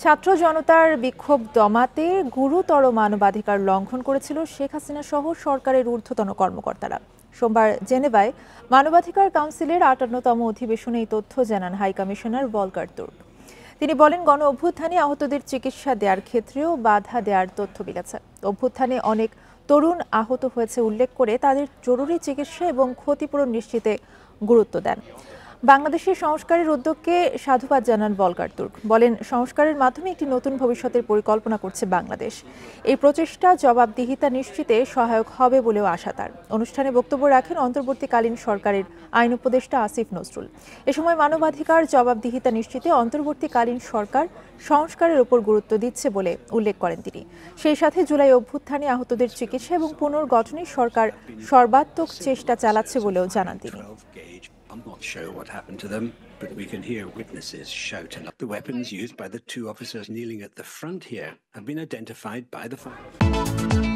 ছাত্র জনতার বিক্ষোভ দমাতে গুরুতর মানবাধিকার লঙ্ঘন করেছিল শেখ হাসিনা সহ সরকারের ঊর্ধ্বতন কর্মকর্তারা। সোমবার জেনেভায় মানবাধিকার কাউন্সিলের ৫৮তম অধিবেশনে এই তথ্য জানান হাই কমিশনার ভলকার তুর্ক। তিনি বলেন, গণ অভ্যুত্থানে আহতদের চিকিৎসা দেওয়ার ক্ষেত্রেও বাধা দেওয়ার তথ্য মিলেছে। অভ্যুত্থানে অনেক তরুণ আহত হয়েছে উল্লেখ করে তাদের জরুরি চিকিৎসা এবং ক্ষতিপূরণ নিশ্চিতে গুরুত্ব দেন। বাংলাদেশের সংস্কারের উদ্যোগকে সাধুবাদ জানান ভলকার তুর্ক। বলেন, সংস্কারের মাধ্যমে একটি নতুন ভবিষ্যতের পরিকল্পনা করছে বাংলাদেশ। এই প্রচেষ্টা জবাবদিহিতা নিশ্চিতে সহায়ক হবে বলেও আশা তার। অনুষ্ঠানে বক্তব্য রাখেন অন্তর্বর্তীকালীন সরকারের আইন উপদেষ্টা আসিফ নজরুল। এ সময় মানবাধিকার জবাবদিহিতা নিশ্চিতে অন্তর্বর্তীকালীন সরকার সংস্কারের উপর গুরুত্ব দিচ্ছে বলে উল্লেখ করেন তিনি। সেই সাথে জুলাই অভ্যুত্থানে আহতদের চিকিৎসা এবং পুনর্গঠনে সরকার সর্বাত্মক চেষ্টা চালাচ্ছে বলেও জানান তিনি। I'm not sure what happened to them, but we can hear witnesses shout. The weapons used by the two officers kneeling at the front here have been identified by the fire.